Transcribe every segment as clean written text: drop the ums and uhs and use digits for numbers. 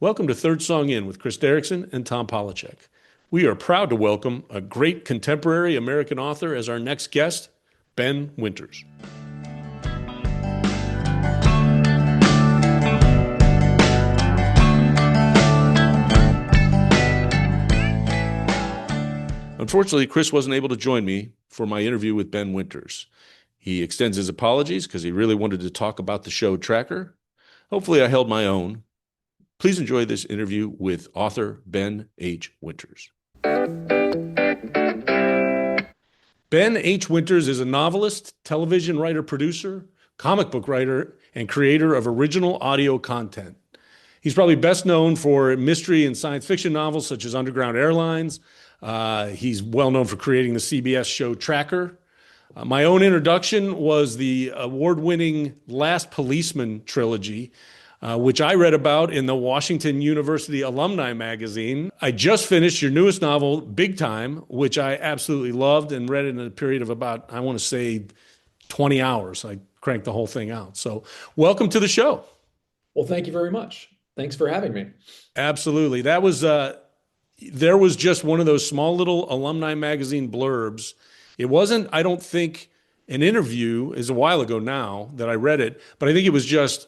Welcome to Third Song In with Chris Derrickson and Tom Polachek. We are proud to welcome a great contemporary American author as our next guest, Ben Winters. Unfortunately, Chris wasn't able to join me for my interview with Ben Winters. He extends his apologies because he really wanted to talk about the show Tracker. Hopefully, I held my own. Please enjoy this interview with author Ben H. Winters. Ben H. Winters is a novelist, television writer-producer, comic book writer, and creator of original audio content. He's probably best known for mystery and science fiction novels such as Underground Airlines. He's well known for creating the CBS show Tracker. My own introduction was the award-winning Last Policeman trilogy, which I read about in the Washington University Alumni Magazine. I just finished your newest novel, Big Time, which I absolutely loved and read in a period of about, I want to say, 20 hours. I cranked the whole thing out. So welcome to the show. Well, thank you very much. Thanks for having me. Absolutely. That was, there was just one of those small little Alumni Magazine blurbs. It wasn't, I don't think, an interview. Is a while ago now that I read it, but I think it was just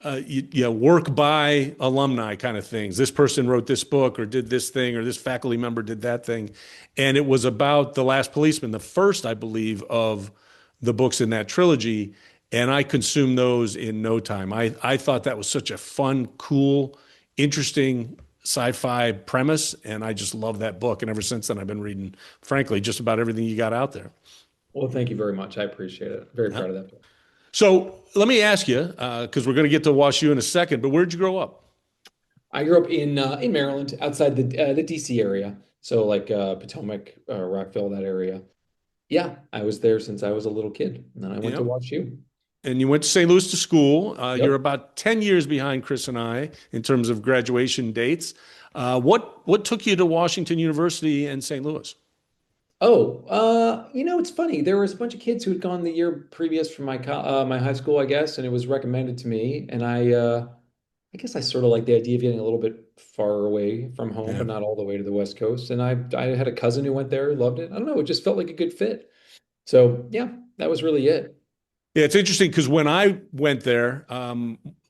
work by alumni kind of things. This person wrote this book or did this thing, or this faculty member did that thing. And it was about The Last Policeman, the first, I believe, of the books in that trilogy. And I consumed those in no time. I thought that was such a fun, cool, interesting sci-fi premise. And I just love that book. And ever since then, I've been reading, frankly, just about everything you got out there. Well, thank you very much. I appreciate it. Very proud of that book. So let me ask you, because we're going to get to WashU in a second, but where'd you grow up? I grew up in Maryland, outside the DC area. So like Potomac, Rockville, that area. Yeah, I was there since I was a little kid. And then I went to WashU. And you went to St. Louis to school. Yep. You're about 10 years behind Chris and I in terms of graduation dates. What took you to Washington University and St. Louis? It's funny. There was a bunch of kids who had gone the year previous from my high school, I guess, and it was recommended to me. And I guess I sort of like the idea of getting a little bit far away from home, but not all the way to the West Coast. And I had a cousin who went there, loved it. I don't know, it just felt like a good fit. So yeah, that was really it. Yeah, it's interesting because when I went there,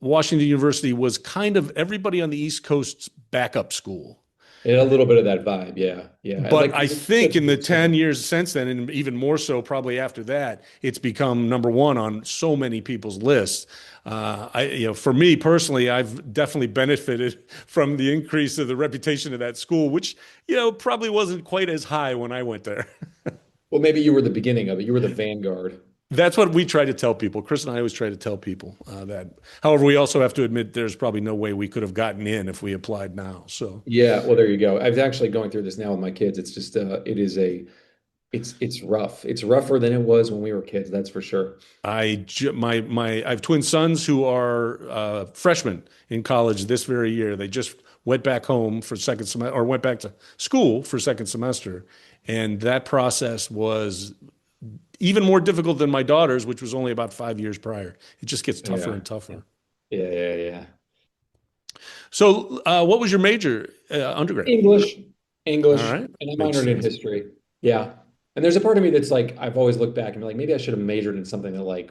Washington University was kind of everybody on the East Coast's backup school. And a little bit of that vibe, yeah, yeah. But I think in the 10 years since then, and even more so probably after that, it's become number one on so many people's lists. For me personally, I've definitely benefited from the increase of the reputation of that school, which, probably wasn't quite as high when I went there. Well, maybe you were the beginning of it. You were the vanguard. That's what we try to tell people. Chris and I always try to tell people that. However, we also have to admit there's probably no way we could have gotten in if we applied now. So yeah, well, there you go. I was actually going through this now with my kids. It's just it's rough. It's rougher than it was when we were kids. That's for sure. I have twin sons who are freshmen in college this very year. They just went back home for second semester, or went back to school for second semester, and that process was even more difficult than my daughter's, which was only about 5 years prior. It just gets tougher and tougher. Yeah. So what was your major undergrad? English. All right. And I minored in history. Yeah. And there's a part of me that's like, I've always looked back and be like, maybe I should have majored in something that like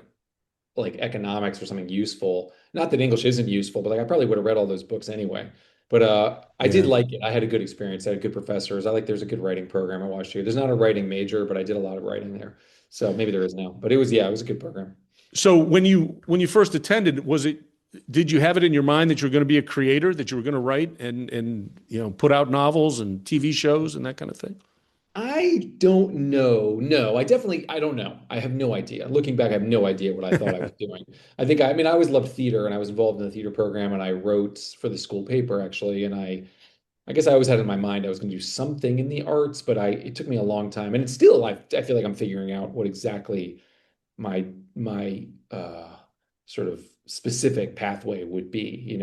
economics or something useful. Not that English isn't useful, but like I probably would have read all those books anyway. But I did like it. I had a good experience. I had good professors. There's a good writing program at WashU. There's not a writing major, but I did a lot of writing there. So maybe there is now. But it was a good program. So when you first attended, did you have it in your mind that you were going to be a creator, that you were going to write and put out novels and TV shows and that kind of thing? I don't know. No, I don't know. I have no idea. Looking back, I have no idea what I thought I was doing. I always loved theater and I was involved in the theater program and I wrote for the school paper actually. And I guess I always had in my mind I was going to do something in the arts, but it took me a long time. And it's still, I feel like I'm figuring out what exactly my sort of specific pathway would be,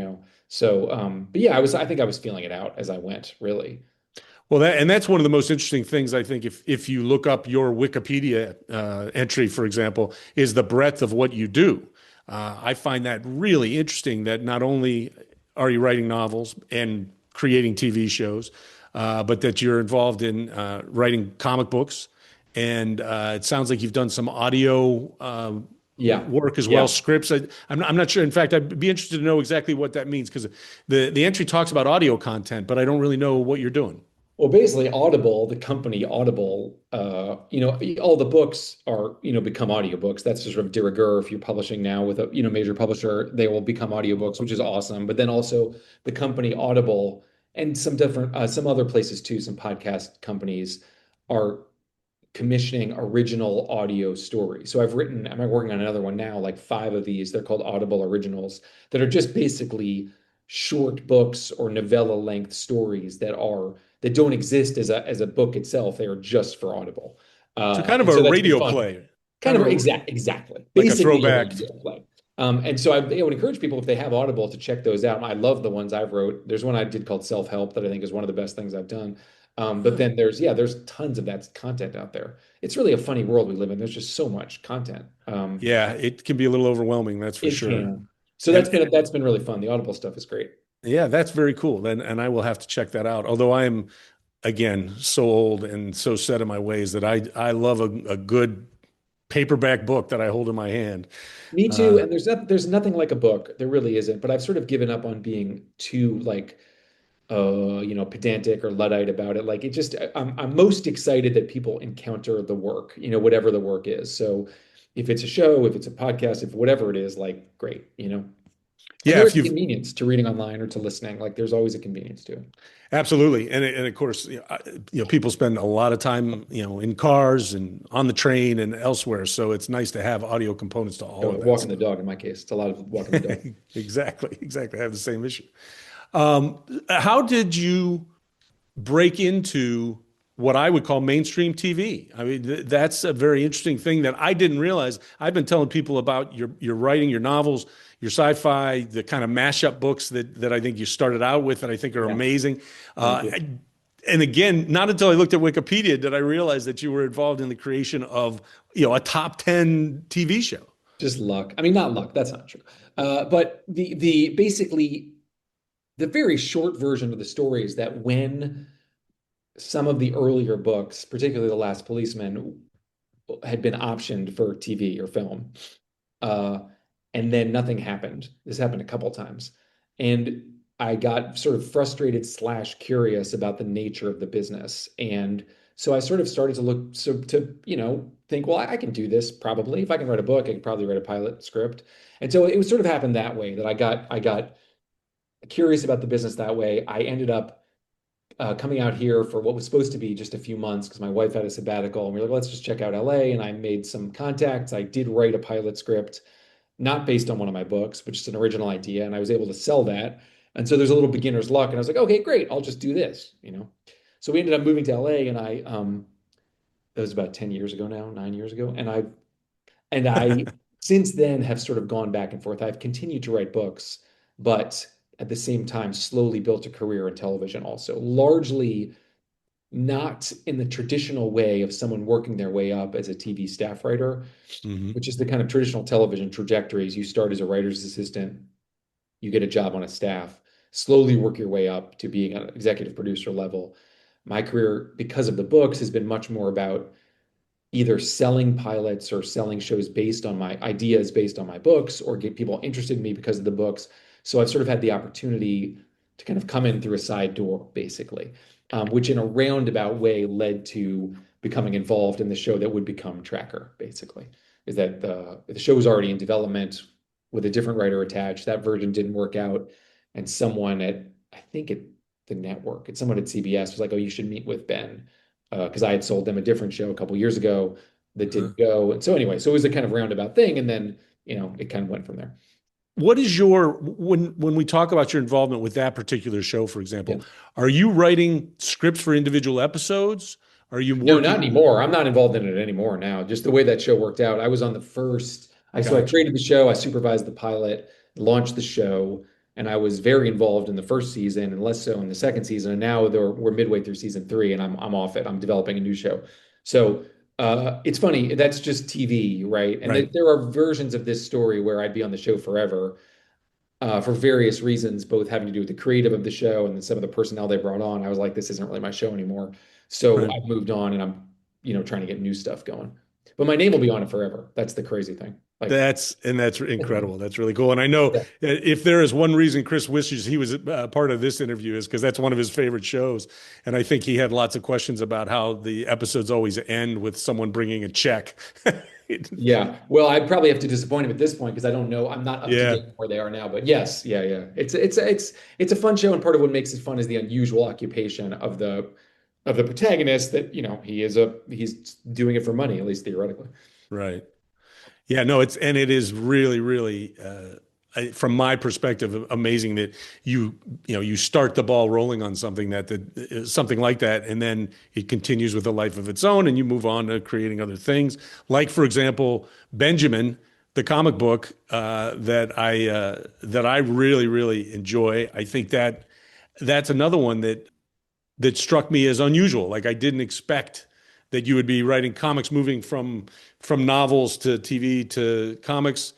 So, but yeah, I think I was feeling it out as I went, really. Well, that's one of the most interesting things, I think, if you look up your Wikipedia entry, for example, is the breadth of what you do. I find that really interesting that not only are you writing novels and creating TV shows, but that you're involved in writing comic books. And it sounds like you've done some audio Yeah. work as well, Yeah. scripts. I'm not sure. In fact, I'd be interested to know exactly what that means because the entry talks about audio content, but I don't really know what you're doing. Well, basically, Audible, the company Audible, all the books are, become audiobooks. That's just sort of de rigueur. If you're publishing now with a, major publisher, they will become audiobooks, which is awesome. But then also the company Audible and some other places too, some podcast companies are commissioning original audio stories. So I'm working on another one now, like 5 of these. They're called Audible Originals that are just basically short books or novella length stories that don't exist as a book itself. They are just for Audible. So kind of And a so that's been radio fun. play, Kind kind of of exactly. like a Basically a throwback. radio play. And so I would encourage people if they have Audible to check those out. I love the ones I've wrote. There's one I did called Self-Help that I think is one of the best things I've done. But then there's tons of that content out there. It's really a funny world we live in. There's just so much content. Yeah, it can be a little overwhelming, that's for It sure. can. So And that's been really fun. The Audible stuff is great. yeah, that's very cool. And I will have to check that out. Although I am, again, so old and so set in my ways that I love a good paperback book that I hold in my hand. Me too. Uh, And there's nothing like a book. There really isn't. But I've sort of given up on being too like pedantic or Luddite about it. Like it just, I'm most excited that people encounter the work, whatever the work is. So if it's a show, if it's a podcast, if whatever it is, like great. And yeah, there if is a you've convenience to reading online or to listening. Like there's always a convenience to it. absolutely, and of course, people spend a lot of time, in cars and on the train and elsewhere. So it's nice to have audio components to all of that Walking the stuff. dog in my case. It's a lot of walking the dog. Exactly, exactly. I have the same issue. How did you break into what I would call mainstream TV? I mean, that's a very interesting thing that I didn't realize. I've been telling people about your writing, your novels, your sci-fi, the kind of mashup books that I think you started out with that I think are Yeah. amazing. Thank you. And again, not until I looked at Wikipedia did I realize that you were involved in the creation of, a top 10 TV show. Just luck. I mean, not luck. That's not true. But the basically the very short version of the story is that when some of the earlier books, particularly The Last Policeman, had been optioned for TV or film, uh, and then nothing happened. This happened a couple times, and I got sort of frustrated slash curious about the nature of the business, and so I sort of started to look to think, well, I can do this probably. If I can write a book, I could probably write a pilot script. And so it was sort of happened that way that I got curious about the business that way. I ended up coming out here for what was supposed to be just a few months because my wife had a sabbatical, and we were like, let's just check out LA. And I made some contacts. I did write a pilot script, not based on one of my books, but just an original idea, and I was able to sell that. And so there's a little beginner's luck, and I was like, okay, great, I'll just do this. So we ended up moving to LA, and that was about 10 years ago now, 9 years ago, and I since then have sort of gone back and forth. I've continued to write books, but at the same time, slowly built a career in television also, largely not in the traditional way of someone working their way up as a TV staff writer, Hmm. which is the kind of traditional television trajectories. You start as a writer's assistant, you get a job on a staff, slowly work your way up to being an executive producer level. My career, because of the books, has been much more about either selling pilots or selling shows based on my ideas, based on my books, or get people interested in me because of the books. So I've sort of had the opportunity to kind of come in through a side door, basically, which in a roundabout way led to becoming involved in the show that would become Tracker, basically. Is that the show was already in development with a different writer attached. That version didn't work out. And someone I think at the network, someone at CBS was like, oh, you should meet with Ben because I had sold them a different show a couple years ago that Uh-huh. didn't go. And so anyway, so it was a kind of roundabout thing. And then, it kind of went from there. What is your when we talk about your involvement with that particular show, for Yeah. example, are you writing scripts for individual episodes? Are you No, not working? anymore. I'm not involved in it anymore now. Just the way that show worked out. I was on the first, so I Gotcha. created the show, I supervised the pilot, launched the show, and I was very involved in the first season and less so in the second season. And now we're midway through season 3 and I'm off it. I'm developing a new show. So it's funny, that's just TV, right? And Right. there are versions of this story where I'd be on the show forever. for various reasons, both having to do with the creative of the show and then some of the personnel they brought on. I was like, this isn't really my show anymore. So Right. I've moved on and I'm, trying to get new stuff going. But my name will be on it forever. That's the crazy thing. Like, That's incredible. That's really cool. And I know if there is one reason Chris wishes he was part of this interview is because that's one of his favorite shows. And I think he had lots of questions about how the episodes always end with someone bringing a check. yeah. Well, I'd probably have to disappoint him at this point because I don't know. I'm not up to Yeah, date where they are now. But yes, yeah, yeah. It's a fun show, and part of what makes it fun is the unusual occupation of the protagonist that, he's doing it for money, at least theoretically. right. Yeah, no, it is really, really, from my perspective, amazing that you start the ball rolling on something something like that, and then it continues with a life of its own, and you move on to creating other things. Like, for example, Benjamin, the comic book that I really, really enjoy. I think that's another one that struck me as unusual. Like I didn't expect that you would be writing comics, moving from novels to TV to comics.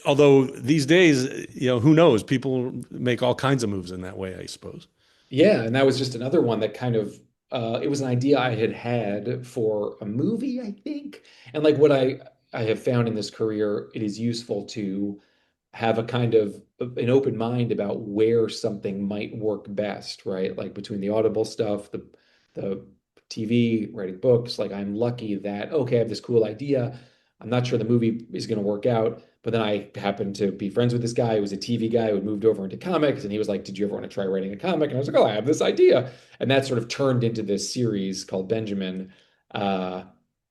Although these days, who knows? People make all kinds of moves in that way, I suppose. Yeah, and that was just another one that kind of it was an idea I had had for a movie, I think. And like what I have found in this career, it is useful to have a kind of an open mind about where something might work best, right? Like between the Audible stuff, the TV, writing books, like I'm lucky that okay, I have this cool idea. I'm not sure the movie is going to work out, but then I happened to be friends with this guy who was a TV guy who had moved over into comics, and he was like, "Did you ever want to try writing a comic?" And I was like, "Oh, I have this idea," and that sort of turned into this series called Benjamin, uh,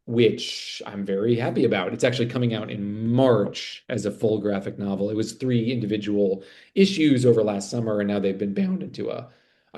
which I'm very happy about. It's actually coming out in March as a full graphic novel. It was three individual issues over last summer, and now they've been bound into a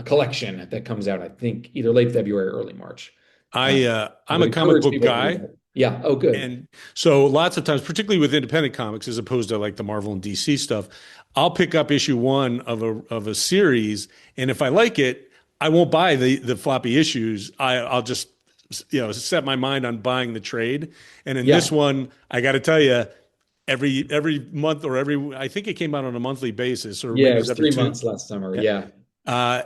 collection that comes out, I think, either late February or early March. I I'm would a comic encourage book people to read guy. that. Yeah. Oh, good. And so lots of times, particularly with independent comics, as opposed to like the Marvel and DC stuff, I'll pick up issue one of a series, and if I like it, I won't buy the floppy issues. I'll just set my mind on buying the trade. And in this Yeah. one, I got to tell you, every month or I think it came out on a monthly basis, or Yeah. maybe It it was was every three two. months last summer. Yeah.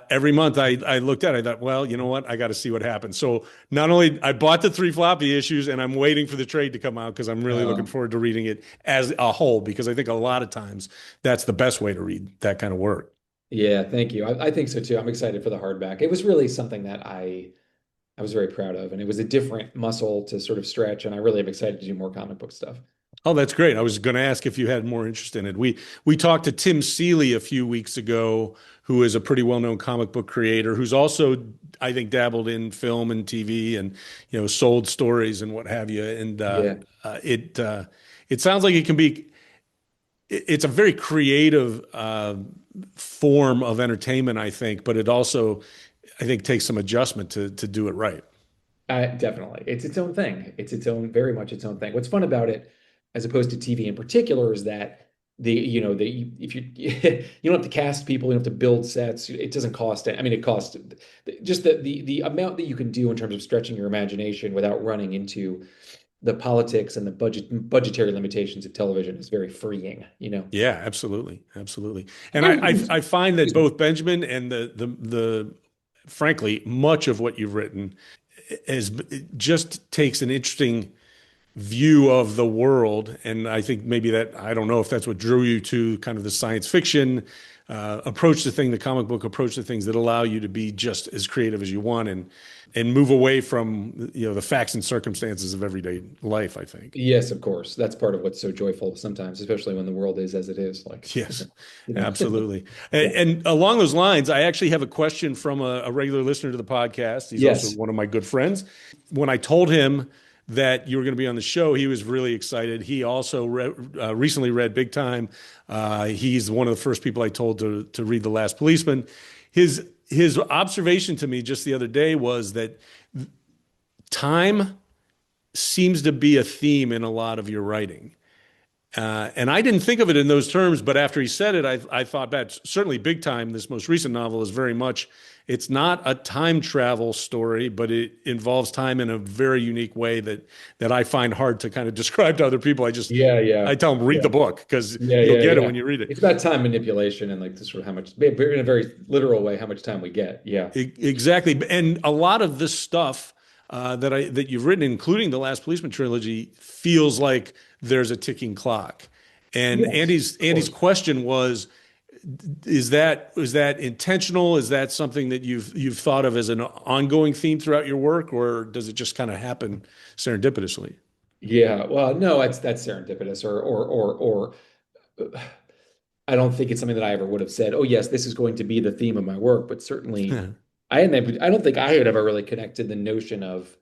Every month I looked at it, I thought, well, you know what? I got to see what happens. So not only I bought the three floppy issues and I'm waiting for the trade to come out because I'm really looking Uh, forward to reading it as a whole, because I think a lot of times that's the best way to read that kind of work. yeah. Thank you. I think so too. I'm excited for the hardback. It was really something that I was very proud of, and it was a different muscle to sort of stretch. And I really am excited to do more comic book stuff. Oh, that's great. I was going to ask if you had more interest in it. We talked to Tim Seeley a few weeks ago, who is a pretty well-known comic book creator, who's also, I think, dabbled in film and TV and sold stories and what have you. And Yeah. it sounds like it can be. It's a very creative form of entertainment, I think, but it also, I think, takes some adjustment to do it right. Definitely. It's its own thing. It's its own, very much its own thing. What's fun about it, as opposed to TV in particular, is that if you you don't have to cast people, you don't have to build sets. It doesn't cost. I mean, it costs just the amount that you can do in terms of stretching your imagination without running into the politics and the budgetary limitations of television is very freeing, Yeah, absolutely, absolutely. And Oh, excuse I find that me. both Benjamin and the frankly much of what you've written is just takes an interesting view of the world. And I think maybe that, I don't know if that's what drew you to kind of the science fiction approach to thing, the comic book approach to things that allow you to be just as creative as you want and move away from the facts and circumstances of everyday life, I think. Yes, of course. That's part of what's so joyful sometimes, especially when the world is as it is. Like, Yes, you know, absolutely. yeah. And along those lines, I actually have a question from a regular listener to the podcast. He's also Yes. one of my good friends. When I told him that you were going to be on the show, he was really excited. He also recently read Big Time. He's one of the first people I told to read The Last Policeman. His observation to me just the other day was that time seems to be a theme in a lot of your writing. And I didn't think of it in those terms, but after he said it, I thought back. Certainly, Big Time, this most recent novel, is very much, it's not a time travel story, but it involves time in a very unique way that I find hard to kind of describe to other people. Yeah, yeah, I tell them, read yeah, the book because yeah, you'll yeah, get it yeah. when you read it. It's about time manipulation and like the sort of how much, in a very literal way, how much time we get. Yeah. Exactly. And a lot of this stuff that you've written, including the Last Policeman trilogy, feels like there's a ticking clock. And Yes, of Andy's course. question was, is that intentional? Is that something that you've thought of as an ongoing theme throughout your work, or does it just kind of happen serendipitously? Yeah. Well, no, that's serendipitous or I don't think it's something that I ever would have said, oh, yes, this is going to be the theme of my work. But certainly, I don't think I had ever really connected the notion of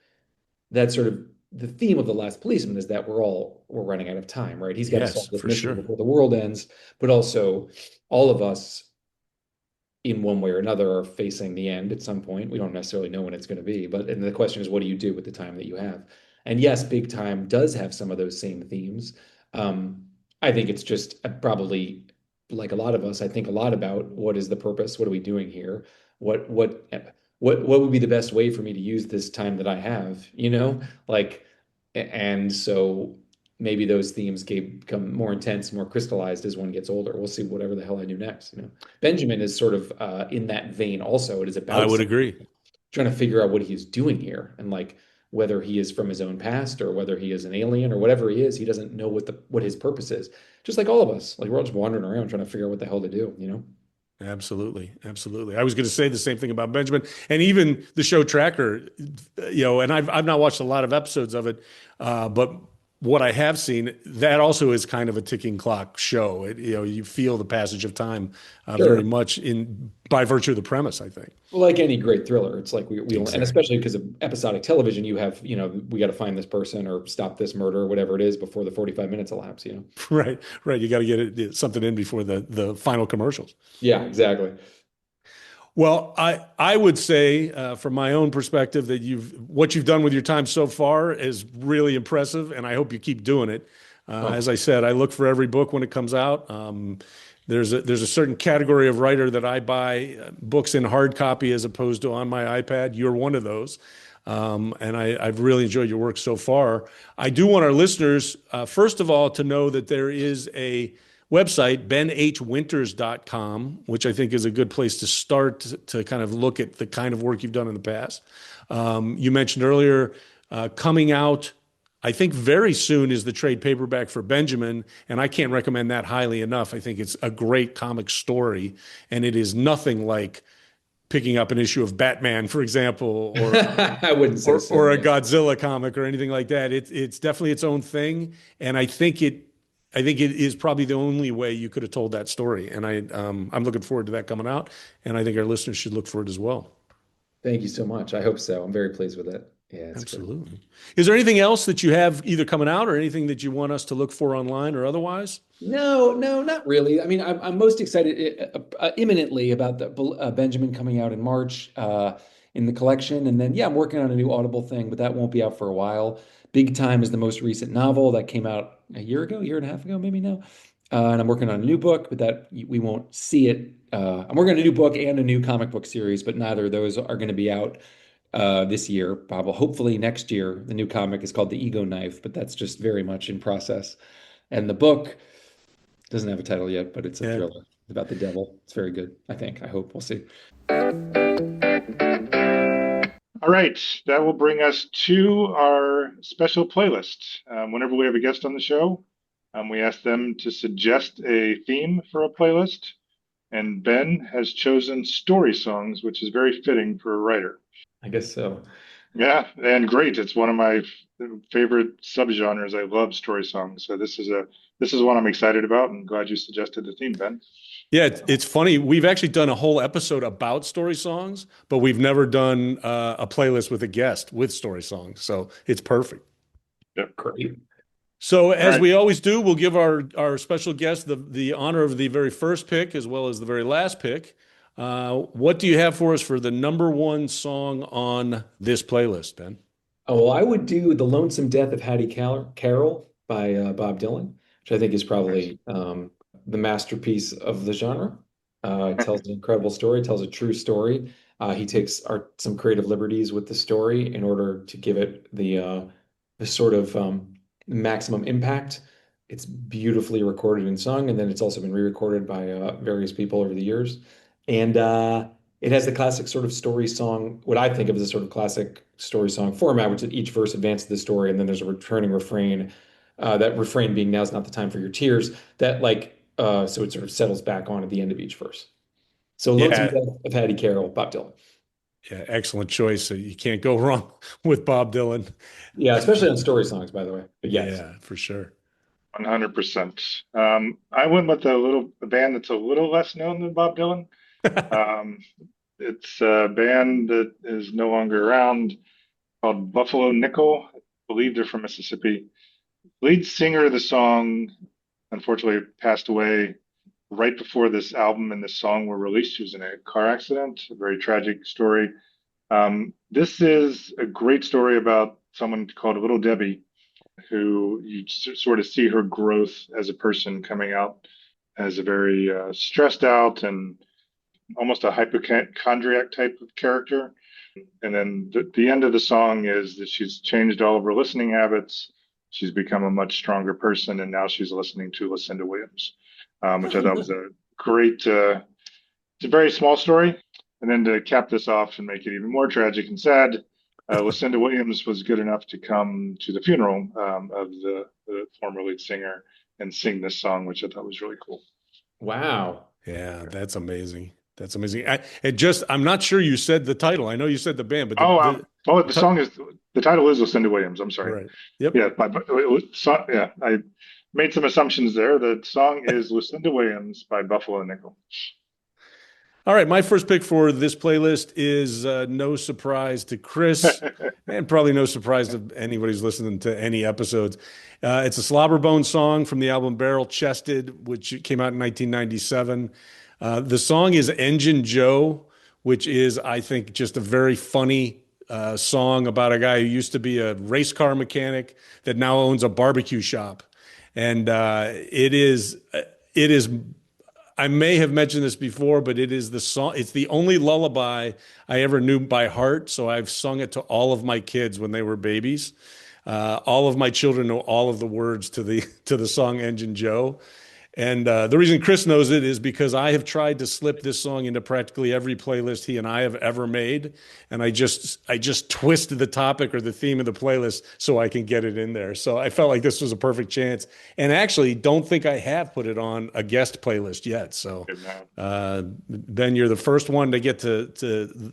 that sort of the theme of The Last Policeman is that we're running out of time, right? He's got to Yes, solve this for mystery sure. before the world ends, but also all of us in one way or another are facing the end at some point. We don't necessarily know when it's going to be, but and the question is, what do you do with the time that you have? And yes, Big Time does have some of those same themes. Um, I think it's just probably like a lot of us. I think a lot about what is the purpose? What are we doing here? What would be the best way for me to use this time that I have? Like, and so maybe those themes become more intense, more crystallized as one gets older. We'll see whatever the hell I do next. Benjamin is sort of in that vein also. It is I about would agree. trying to figure out what he is doing here and like whether he is from his own past or whether he is an alien or whatever he is, he doesn't know what his purpose is. Just like all of us. Like we're all just wandering around trying to figure out what the hell to do? Absolutely, absolutely. I was going to say the same thing about Benjamin, and even the show Tracker. And I've not watched a lot of episodes of it, but what I have seen, that also is kind of a ticking clock show. You feel the passage of time very Sure. much in by virtue of the premise, I think. Well, like any great thriller, it's like and Exactly. especially because of episodic television, you have, we got to find this person or stop this murder or whatever it is before the 45 minutes elapse. Right, right. You got to get something in before the final commercials. Yeah, exactly. Well, I would say, from my own perspective, that what you've done with your time so far is really impressive, and I hope you keep doing it. As Oh, I said, I look for every book when it comes out. There's a certain category of writer that I buy books in hard copy as opposed to on my iPad. You're one of those. And I've really enjoyed your work so far. I do want our listeners, first of all, to know that there is a website, benhwinters.com, which I think is a good place to start to kind of look at the kind of work you've done in the past. You mentioned earlier coming out, I think very soon is the trade paperback for Benjamin, and I can't recommend that highly enough. I think it's a great comic story, and it is nothing like picking up an issue of Batman, for example, I wouldn't say so. or a Yeah. Godzilla comic or anything like that. It's definitely its own thing, and I think it is probably the only way you could have told that story. And I'm looking forward to that coming out, and I think our listeners should look for it as well. Thank you so much. I hope so. I'm very pleased with it. Yeah, it's great. Absolutely. Is there anything else that you have either coming out or anything that you want us to look for online or otherwise? No, no, not really. I mean, I'm most excited imminently about the Benjamin coming out in March in the collection, and then yeah, I'm working on a new Audible thing, but that won't be out for a while. Big Time is the most recent novel that came out a year ago, year and a half ago, maybe now. And I'm working on a new book, but that we won't see it. I'm working on a new book and a new comic book series, but neither of those are going to be out this year. Probably, hopefully next year. The new comic is called The Ego Knife, but that's just very much in process. And the book doesn't have a title yet, but it's a Yeah. thriller about the devil. It's very good, I think. I hope. We'll see. All right, that will bring us to our special playlist. Whenever we have a guest on the show, we ask them to suggest a theme for a playlist. And Ben has chosen story songs, which is very fitting for a writer. I guess so. Yeah, and great. It's one of my favorite subgenres. I love story songs. So this is one I'm excited about, and glad you suggested the theme, Ben. Yeah, it's funny. We've actually done a whole episode about story songs, but we've never done a playlist with a guest with story songs. So it's perfect. Yep. Great. So All as right. we always do, we'll give our special guest the honor of the very first pick as well as the very last pick. What do you have for us for the number one song on this playlist, Ben? Oh, well, I would do The Lonesome Death of Hattie Carroll by Bob Dylan. which I think is probably the masterpiece of the genre. It tells an incredible story, tells a true story. He takes some creative liberties with the story in order to give it the sort of maximum impact. It's beautifully recorded and sung, and then it's also been re-recorded by various people over the years. And it has the classic sort of story song, what I think of as a sort of classic story song format, which is each verse advances the story, and then there's a returning refrain. That refrain being "Now's not the time for your tears." That so it sort of settles back on at the end of each verse. So Lonesome Yeah, Death of Hattie Carroll, Bob Dylan. yeah, excellent choice. You can't go wrong with Bob Dylan. Yeah, especially on story songs, by the way. But yes. Yeah, for sure. 100%. I went with a band that's a little less known than Bob Dylan. Um, it's a band that is no longer around called Buffalo Nickel. I believe they're from Mississippi. Lead singer of the song, unfortunately, passed away right before this album and this song were released. She was in a car accident, a very tragic story. This is a great story about someone called Little Debbie, who you sort of see her growth as a person coming out as a very stressed out and almost a hypochondriac type of character. And then the end of the song is that she's changed all of her listening habits. She's become a much stronger person, and now she's listening to Lucinda Williams, which I thought was a great. It's a very small story, and then to cap this off and make it even more tragic and sad, Lucinda Williams was good enough to come to the funeral of the former lead singer and sing this song, which I thought was really cool. Wow. Yeah, that's amazing. That's amazing. I'm not sure you said the title. I know you said the band, but The song is the title is Lucinda Williams. I'm sorry. right. Yep. Yeah, I made some assumptions there. The song is Lucinda Williams by Buffalo Nickel. All right, my first pick for this playlist is no surprise to Chris, and probably no surprise to anybody who's listening to any episodes. It's a Slobberbone song from the album Barrel Chested, which came out in 1997. The song is Engine Joe, which is, I think, just a very funny song about a guy who used to be a race car mechanic that now owns a barbecue shop. And it is. I may have mentioned this before, but it is the song. It's the only lullaby I ever knew by heart. So I've sung it to all of my kids when they were babies. All of my children know all of the words to the song Engine Joe. And the reason Chris knows it is because I have tried to slip this song into practically every playlist he and I have ever made, and I just twist the topic or the theme of the playlist so I can get it in there. So I felt like this was a perfect chance, and actually don't think I have put it on a guest playlist yet. So Ben, you're the first one to get to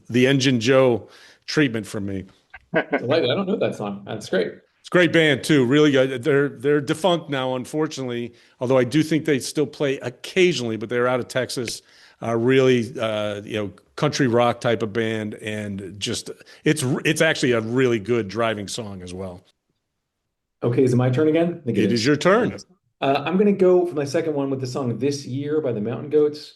the Engine Joe treatment from me. I don't know that song. That's great. It's a great band too, really good. They're defunct now, unfortunately. Although I do think they still play occasionally, but they're out of Texas. Really, country rock type of band, and just it's actually a really good driving song as well. Okay, is it my turn again? I think It is your turn. I'm going to go for my second one with the song This Year by the Mountain Goats.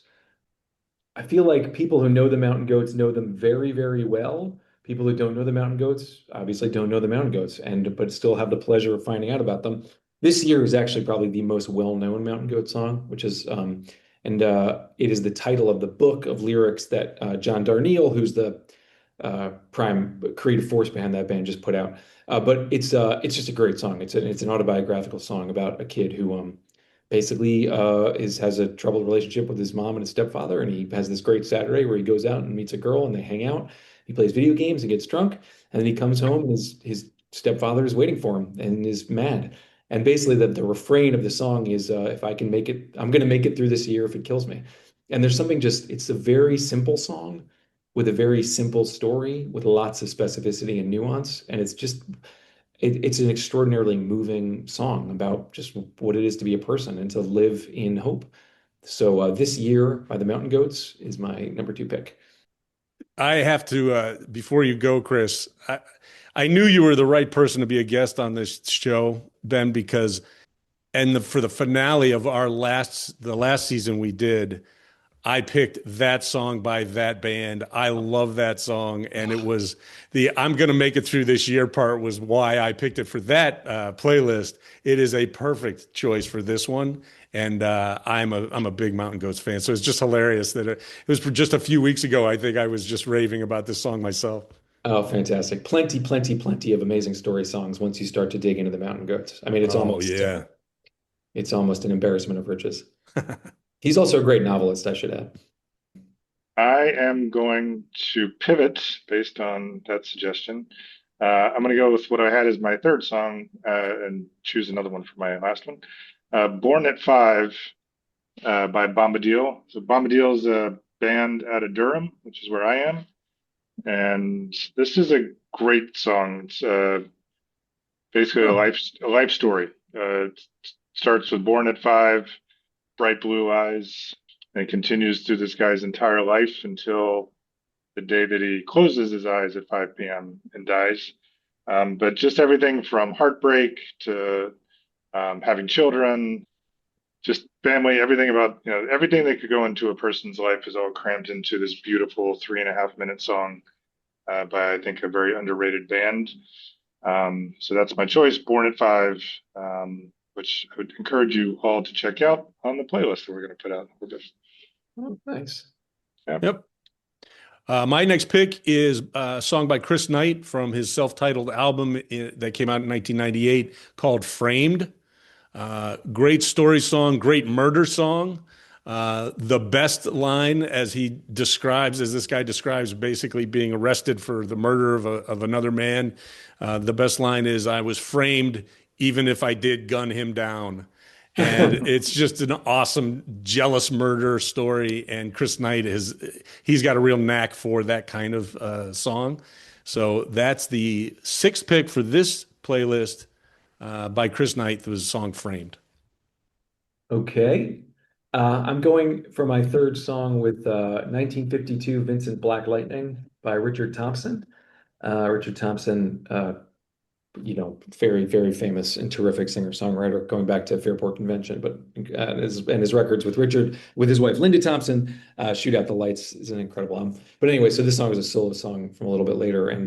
I feel like people who know the Mountain Goats know them very, very well. People who don't know the Mountain Goats obviously don't know the Mountain Goats, but still have the pleasure of finding out about them. This Year is actually probably the most well-known Mountain Goat song, which is, it is the title of the book of lyrics that John Darnielle, who's the prime creative force behind that band, just put out. But it's just a great song. It's an autobiographical song about a kid who basically has a troubled relationship with his mom and his stepfather, and he has this great Saturday where he goes out and meets a girl and they hang out. He plays video games and gets drunk, and then he comes home and his stepfather is waiting for him and is mad. And basically the refrain of the song is, if I can make it, I'm going to make it through this year if it kills me. And there's something it's a very simple song with a very simple story with lots of specificity and nuance. And it's an extraordinarily moving song about just what it is to be a person and to live in hope. So This Year by the Mountain Goats is my number 2 pick. I have to, before you go, Chris, I knew you were the right person to be a guest on this show, Ben, because for the finale of the last season we did, I picked that song by that band. I love that song. And it was the I'm going to make it through this year part was why I picked it for that playlist. It is a perfect choice for this one. And I'm a big Mountain Goats fan. So it's just hilarious that it was for just a few weeks ago. I think I was just raving about this song myself. Oh, fantastic. Plenty, plenty, plenty of amazing story songs once you start to dig into the Mountain Goats. I mean, Oh, yeah. it's almost an embarrassment of riches. He's also a great novelist, I should add. I am going to pivot based on that suggestion. I'm going to go with what I had as my third song and choose another one for my last one. Born at Five by Bombadil. So Bombadil is a band out of Durham, which is where I am. And this is a great song. It's basically a life story. It starts with Born at Five, bright blue eyes, and it continues through this guy's entire life until the day that he closes his eyes at 5 p.m. and dies. But just everything from heartbreak to having children, just family, everything about, everything that could go into a person's life is all crammed into this beautiful 3.5 minute song by, I think, a very underrated band. So that's my choice, Born at Five, which I would encourage you all to check out on the playlist that we're going to put out. Oh, nice. Yeah. Yep. My next pick is a song by Chris Knight from his self-titled album that came out in 1998 called Framed. Great story song, great murder song. The best line, as this guy describes basically being arrested for the murder of another man. The best line is, "I was framed even if I did gun him down." And it's just an awesome jealous murder story. And Chris Knight he's got a real knack for that kind of song. So that's the sixth pick for this playlist by Chris Knight. The song Framed. Okay. I'm going for my third song with 1952 Vincent Black Lightning by Richard Thompson. Richard Thompson, very, very famous and terrific singer-songwriter going back to Fairport Convention, but his records with his wife, Linda Thompson, Shoot Out the Lights is an incredible album. But anyway, so this song is a solo song from a little bit later, and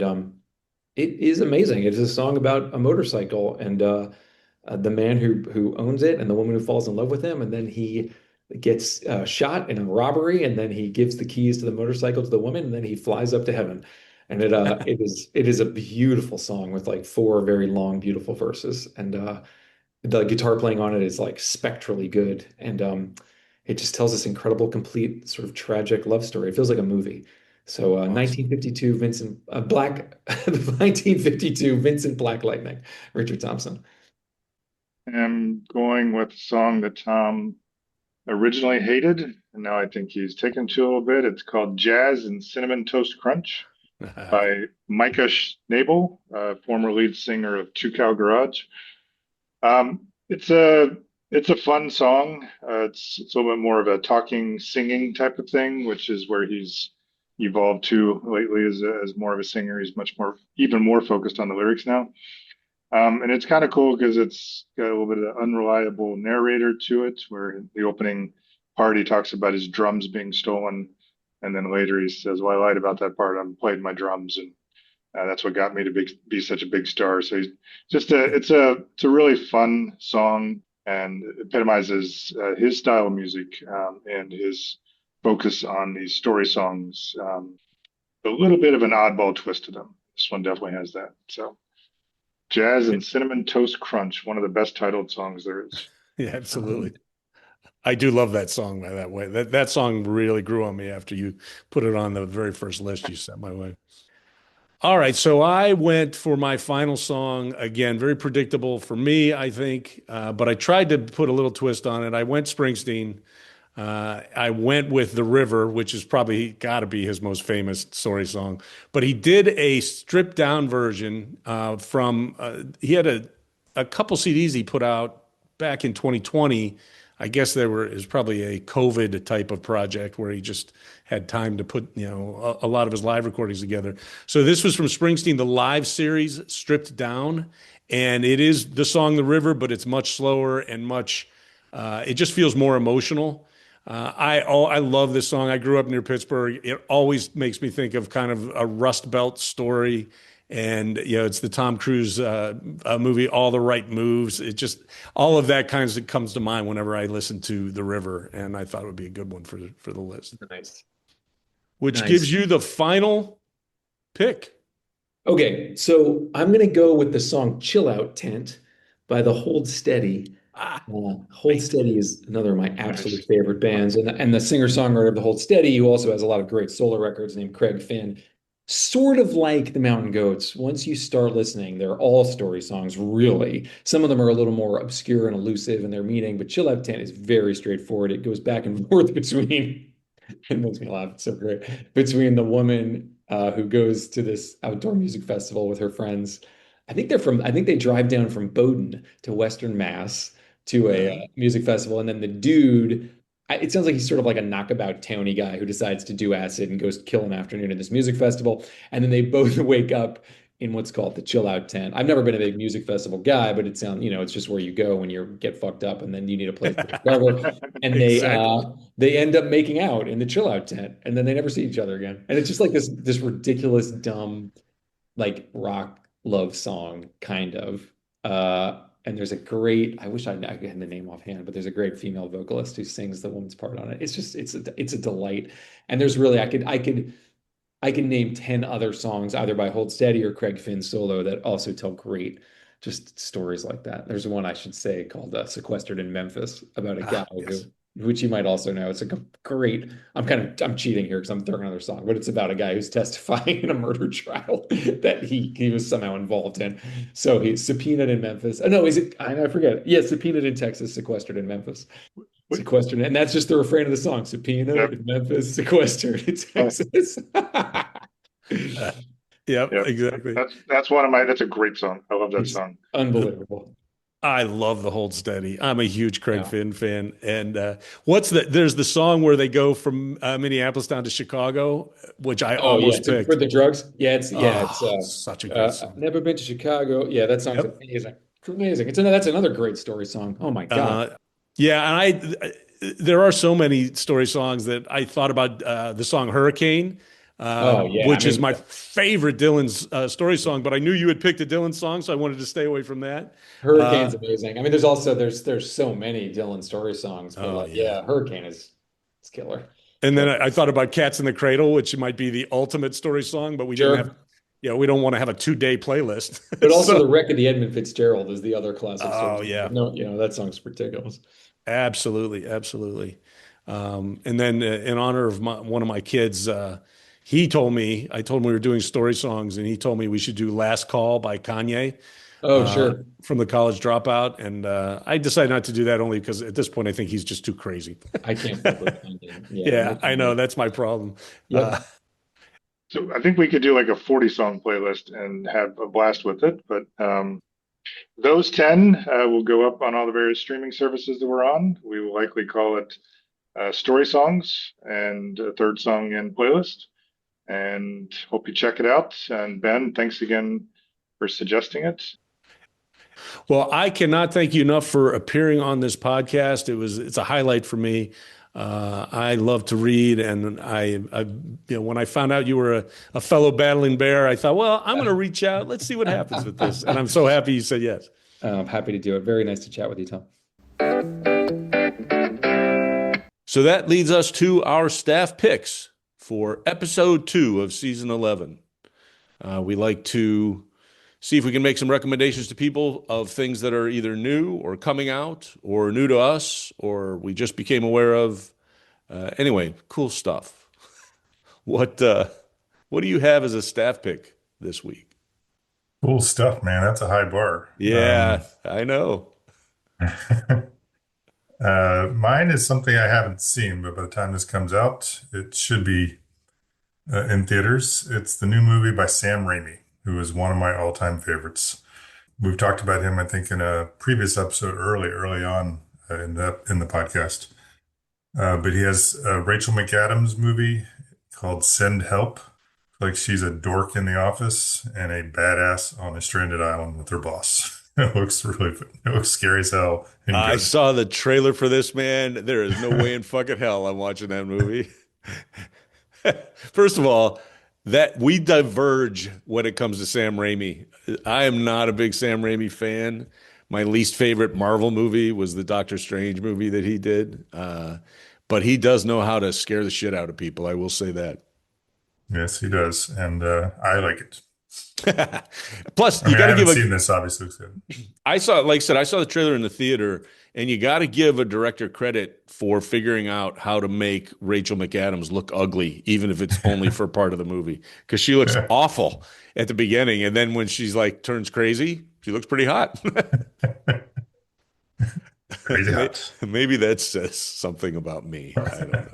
it is amazing. It is a song about a motorcycle and the man who owns it and the woman who falls in love with him, and then he gets shot in a robbery, and then he gives the keys to the motorcycle to the woman, and then he flies up to heaven. And it is a beautiful song with like four very long, beautiful verses, and the guitar playing on it is like spectrally good, and it just tells this incredible, complete sort of tragic love story. It feels like a movie. So Awesome. 1952 1952 Vincent Black Lightning, Richard Thompson. I'm going with a song that Tom originally hated, and now I think he's taken to a little bit. It's called Jazz and Cinnamon Toast Crunch by Micah Schnabel, former lead singer of Two Cow Garage. It's a fun song. It's a little bit more of a talking, singing type of thing, which is where he's evolved to lately as more of a singer. He's even more focused on the lyrics now. And it's kind of cool because it's got a little bit of unreliable narrator to it, where the opening part he talks about his drums being stolen, and then later he says, "Well, I lied about that part. I'm playing my drums, and that's what got me to be such a big star." So he's it's a really fun song and epitomizes his style of music and his focus on these story songs. A little bit of an oddball twist to them. This one definitely has that. So. Jazz and Cinnamon Toast Crunch, one of the best titled songs there is. Yeah, absolutely. I do love that song by that way. That song really grew on me after you put it on the very first list you sent my way. All right, so I went for my final song again, very predictable for me, I think, but I tried to put a little twist on it. I went Springsteen. I went with The River, which is probably got to be his most famous story song. But he did a stripped down version he had a couple CDs he put out back in 2020. I guess it was probably a COVID type of project where he just had time to put, a lot of his live recordings together. So this was from Springsteen, the live series, stripped down. And it is the song The River, but it's much slower and it just feels more emotional. I love this song. I grew up near Pittsburgh. It always makes me think of kind of a Rust Belt story. And, it's the Tom Cruise movie, All the Right Moves. It just, all of that kind of comes to mind whenever I listen to The River. And I thought it would be a good one for the list, Nice. which gives Nice. you the final pick. Okay, so I'm gonna go with the song "Chill Out Tent" by the Hold Steady. Ah, Hold Steady is another of my absolute Nice. favorite bands, and the singer-songwriter of the Hold Steady, who also has a lot of great solo records, named Craig Finn. Sort of like the Mountain Goats. Once you start listening, they're all story songs, really. Some of them are a little more obscure and elusive in their meaning, but Chill Out Tent is very straightforward. It goes back and forth between, it makes me laugh, it's so great, between the woman who goes to this outdoor music festival with her friends. I think they drive down from Bowdoin to Western Mass to a uh, music festival, and then the dude, it sounds like he's sort of like a knockabout towny guy who decides to do acid and goes kill an afternoon at this music festival, and then they both wake up in what's called the chill out tent. I've never been a big music festival guy, but it sounds, it's just where you go when you get fucked up, and then you need a place to recover. And exactly. they end up making out in the chill out tent, and then they never see each other again. And it's just like this ridiculous, dumb, like rock love song kind of. And there's a great, I wish I had the name offhand, but there's a great female vocalist who sings the woman's part on it. It's just it's a delight. And there's really I can name 10 other songs either by Hold Steady or Craig Finn solo that also tell great just stories like that. There's one I should say called Sequestered in Memphis about a guy who, Yes. which you might also know. It's like a great, I'm cheating here because I'm throwing another song, but it's about a guy who's testifying in a murder trial that he was somehow involved in. So he's subpoenaed in Memphis. Oh, no, is it? I forget. Yeah, subpoenaed in Texas, sequestered in Memphis. Wait, Sequestered, and that's just the refrain of the song. Subpoenaed yep. in Memphis, sequestered in Oh, Texas. Uh, yep, yep. exactly. That's one of my. That's a great song. I love that It's song. unbelievable. I love the Hold Steady. I'm a huge Craig Yeah. Finn fan. And there's the song where they go from Minneapolis down to Chicago, which I Oh yeah, almost for picked. the drugs. It's Oh, such a great I've song. never been to Chicago. Yeah, that song's Yep. amazing. It's amazing. That's another great story song. Oh my God. Uh, yeah, and there are so many story songs that I thought about the song Hurricane, Oh yeah. I which is mean, my favorite Dylan's story song, but I knew you had picked a Dylan song, so I wanted to stay away from that. Hurricane's Uh, amazing. I mean, there's so many Dylan story songs, but oh, like yeah. yeah, Hurricane is it's killer. And then Killer. I thought about Cats in the Cradle, which might be the ultimate story song, but we didn't have, Sure. we don't want to have a 2-day playlist. But also So, the Wreck of the Edmund Fitzgerald is the other classic story oh, song. yeah, No, that song's ridiculous. absolutely. Absolutely. And then in honor of one of my kids, I told him we were doing story songs, and he told me we should do Last Call by Kanye Oh, sure. from the College Dropout. And I decided not to do that only because at this point, I think he's just too crazy. I can't fuck with Kanye. Yeah, Yeah, make I know. That's my problem. Uh, Yep. So I think we could do like a 40 song playlist and have a blast with it. But those 10 will go up on all the various streaming services that we're on. We will likely call it Story Songs and a third song in playlist. And hope you check it out. And Ben, thanks again for suggesting it. Well, I cannot thank you enough for appearing on this podcast. It's a highlight for me. I love to read, and when I found out you were a fellow battling bear, I thought, well, I'm going to reach out. Let's see what happens with this. And I'm so happy you said yes. I'm happy to do it. Very nice to chat with you, Tom. So that leads us to our staff picks for episode 2 of season 11. We like to see if we can make some recommendations to people of things that are either new or coming out or new to us or we just became aware of. Anyway, cool stuff. What do you have as a staff pick this week? Cool stuff, man. That's a high bar. Yeah, I know. Mine is something I haven't seen, but by the time this comes out, it should be in theaters. It's the new movie by Sam Raimi, who is one of my all-time favorites. We've talked about him, I think, in a previous episode early on in the podcast. But he has a Rachel McAdams movie called Send Help. Like she's a dork in the office and a badass on a stranded island with her boss. It looks scary as hell and I good. saw the trailer for this, man. There is no way in fucking hell I'm watching that movie. First of all, that we diverge when it comes to Sam Raimi. I am not a big Sam Raimi fan. My least favorite Marvel movie was the Doctor Strange movie that he did. But he does know how to scare the shit out of people. I will say that. Yes, he does, and I like it. Plus, I you mean, got I to haven't give a. seen this. Obviously, looks good. I saw, like I said, I saw the trailer in the theater, and you got to give a director credit for figuring out how to make Rachel McAdams look ugly, even if it's only for part of the movie, because she looks awful at the beginning, and then when she's like turns crazy, she looks pretty hot. Crazy hot. Maybe that says something about me. I don't know.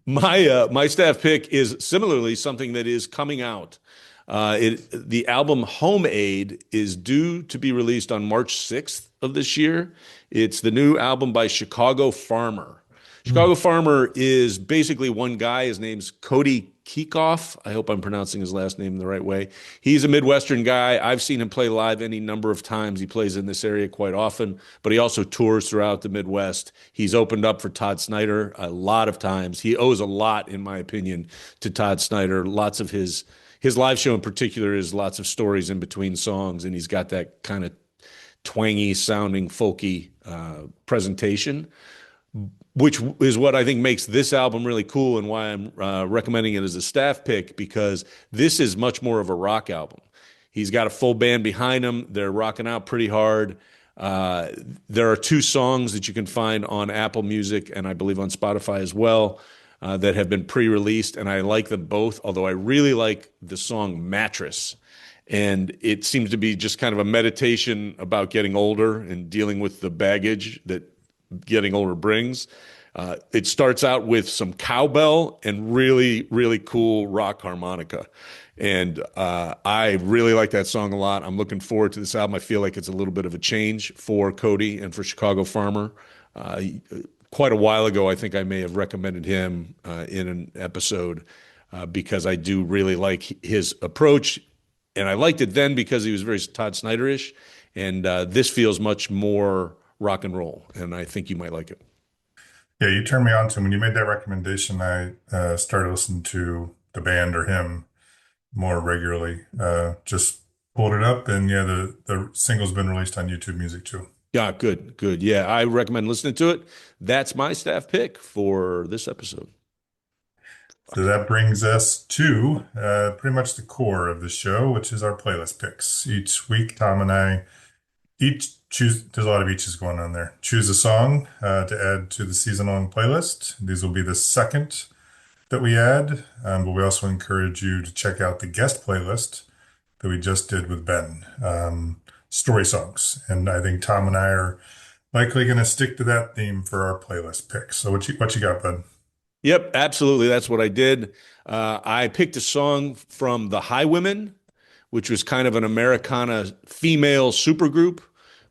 My staff pick is similarly something that is coming out. The album Home Aid is due to be released on March 6th of this year. It's the new album by Chicago Farmer. Chicago Farmer is basically one guy. His name's Cody Keekoff. I hope I'm pronouncing his last name the right way. He's a Midwestern guy. I've seen him play live any number of times. He plays in this area quite often, but he also tours throughout the Midwest. He's opened up for Todd Snyder a lot of times. He owes a lot, in my opinion, to Todd Snyder. Lots of his live show in particular is lots of stories in between songs, and he's got that kind of twangy sounding folky presentation, which is what I think makes this album really cool and why I'm recommending it as a staff pick, because this is much more of a rock album. He's got a full band behind him. They're rocking out pretty hard. There are two songs that you can find on Apple Music and I believe on Spotify as well that have been pre-released, and I like them both, although I really like the song Mattress. And it seems to be just kind of a meditation about getting older and dealing with the baggage that getting older brings. It starts out with some cowbell and really, really cool rock harmonica. And I really like that song a lot. I'm looking forward to this album. I feel like it's a little bit of a change for Cody and for Chicago Farmer. Quite a while ago, I think I may have recommended him in an episode because I do really like his approach. And I liked it then because he was very Todd Snyder-ish. And this feels much more rock and roll. And I think you might like it. Yeah, you turned me on to him. When you made that recommendation, I started listening to the band or him more regularly. Just pulled it up, and yeah, the single's been released on YouTube Music too. Yeah, good, good. Yeah, I recommend listening to it. That's my staff pick for this episode. So that brings us to pretty much the core of the show, which is our playlist picks. Each week, Tom and I each choose, there's a lot of eaches going on there. Choose a song to add to the season-long playlist. These will be the second that we add, but we also encourage you to check out the guest playlist that we just did with Ben, story songs. And I think Tom and I are likely going to stick to that theme for our playlist picks. So what you got, bud? Yep, absolutely. That's what I did. I picked a song from the Highwomen, which was kind of an Americana female supergroup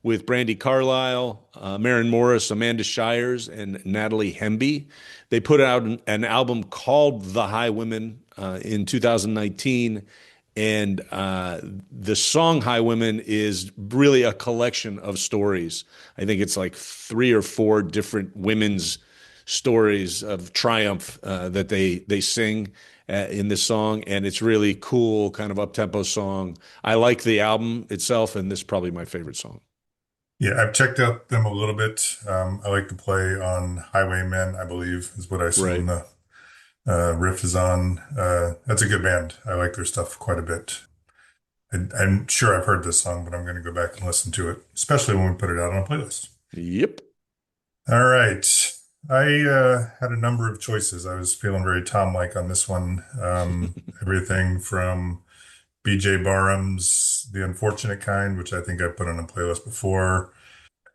with Brandy Carlisle, Maren Morris, Amanda Shires, and Natalie Hemby. They put out an album called The Highwomen in 2019. And the song Highwomen is really a collection of stories. I think it's like 3 or 4 different women's stories of triumph that they sing in this song, and it's really cool, kind of up-tempo song. I like the album itself, and this is probably my favorite song. Yeah, I've checked out them a little bit. I like to play on Highwaymen, I believe, is what I Right. assume the riff is on. That's a good band. I like their stuff quite a bit. I'm sure I've heard this song, but I'm going to go back and listen to it, especially when we put it out on a playlist. Yep. All right. I had a number of choices. I was feeling very Tom-like on this one. Everything from BJ Barham's The Unfortunate Kind, which I think I put on a playlist before.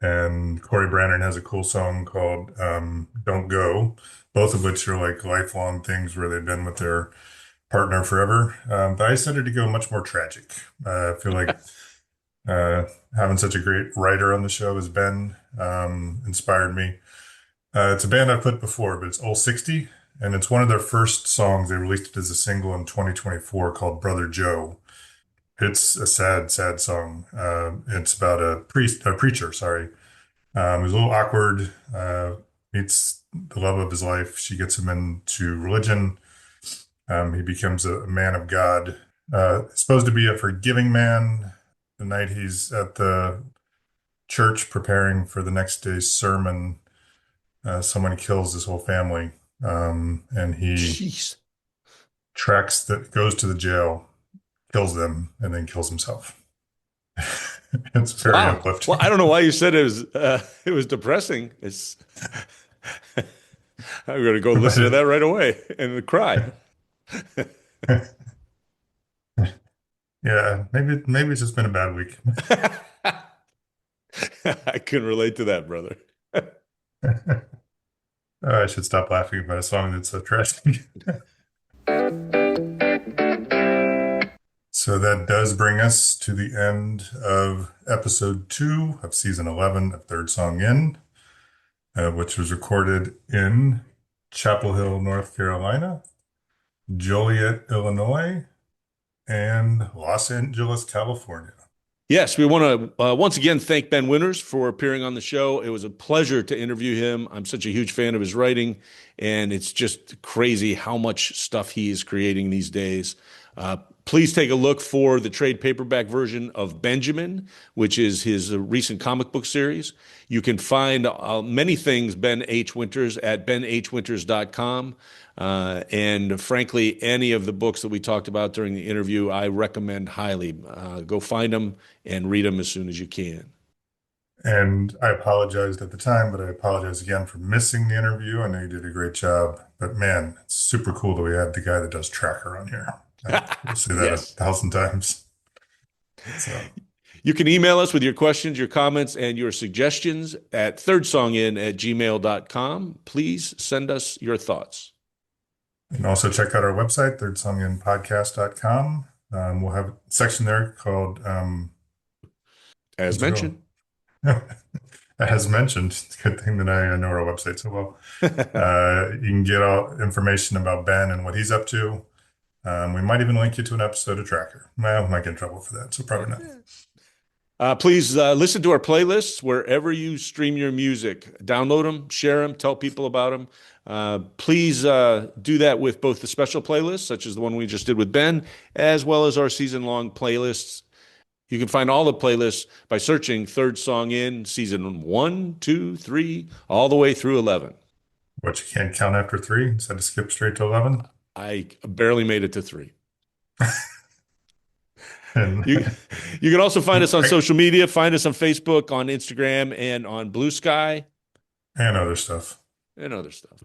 And Corey Brannon has a cool song called Don't Go, both of which are like lifelong things where they've been with their partner forever. But I decided to go much more tragic. I feel like having such a great writer on the show as Ben inspired me. It's a band I've put before, but it's Old 60, and it's one of their first songs. They released it as a single in 2024 called Brother Joe. It's a sad, sad song. It's about a preacher, sorry. He's a little awkward, meets the love of his life. She gets him into religion. He becomes a man of God. Supposed to be a forgiving man. The night he's at the church preparing for the next day's sermon, someone kills his whole family. And he Jeez. goes to the jail, kills them, and then kills himself. It's very Wow. uplifting. Well, I don't know why you said it was depressing. It's I'm going to go listen to that right away and cry. Yeah, maybe it's just been a bad week. I can relate to that, brother. I should stop laughing about a song that's so tragic. So that does bring us to the end of episode 2 of season 11 of Third Song In, which was recorded in Chapel Hill, North Carolina, Joliet, Illinois, and Los Angeles, California. Yes, we want to once again thank Ben Winters for appearing on the show. It was a pleasure to interview him. I'm such a huge fan of his writing, and it's just crazy how much stuff he is creating these days. Please take a look for the trade paperback version of Benjamin, which is his recent comic book series. You can find many things Ben H. Winters at benhwinters.com. And frankly, any of the books that we talked about during the interview, I recommend highly. Go find them and read them as soon as you can. And I apologized at the time, but I apologize again for missing the interview. I know you did a great job, but man, it's super cool that we had the guy that does Tracker on here. I'll say that Yes. 1,000 times. So, You can email us with your questions, your comments, and your suggestions at thirdsongin@gmail.com. Please send us your thoughts. and also check out our website, thirdsonginpodcast.com. We'll have a section there called As mentioned. As mentioned. It's a good thing that I know our website so well. You can get all information about Ben and what he's up to. We might even link you to an episode of Tracker. Well, we might get in trouble for that, so probably not. Please listen to our playlists wherever you stream your music. Download them, share them, tell people about them. Please do that with both the special playlists, such as the one we just did with Ben, as well as our season-long playlists. You can find all the playlists by searching Third Song In, season 1, 2, 3, all the way through 11. What, you can't count after 3 instead of skip straight to 11? I barely made it to 3. And You can also find us on social media. Find us on Facebook, on Instagram, and on Blue Sky, and other stuff. and other stuff.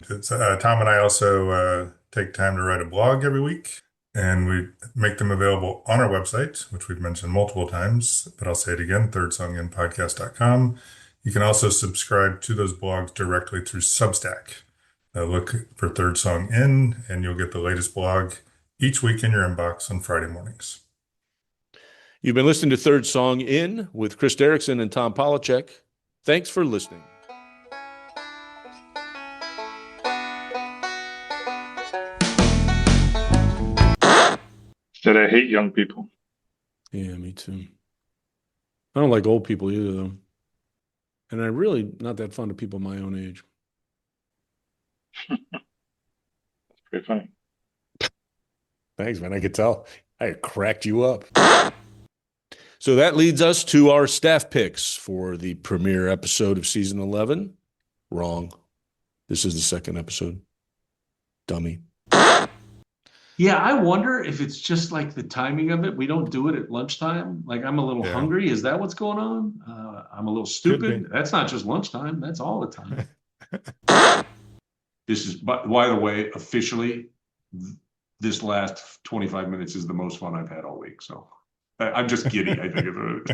Tom and I also take time to write a blog every week, and we make them available on our website, which we've mentioned multiple times, but I'll say it again, thirdsonginpodcast.com. You can also subscribe to those blogs directly through Substack. Look for Third Song In, and you'll get the latest blog each week in your inbox on Friday mornings. You've been listening to Third Song In with Chris Derrickson and Tom Polachek. Thanks for listening. Said I hate young people. Yeah, me too. I don't like old people either, though. And I'm really not that fond of people my own age. Pretty funny. Thanks, man. I could tell. I cracked you up. So that leads us to our staff picks for the premiere episode of season 11. Wrong. This is the second episode. Dummy. Yeah, I wonder if it's just like the timing of it. We don't do it at lunchtime. Like I'm a little Yeah. hungry. Is that what's going on? I'm a little be. stupid. That's not just lunchtime. That's all the time. This is, by the way, officially, this last 25 minutes is the most fun I've had all week. So I'm just giddy, I think.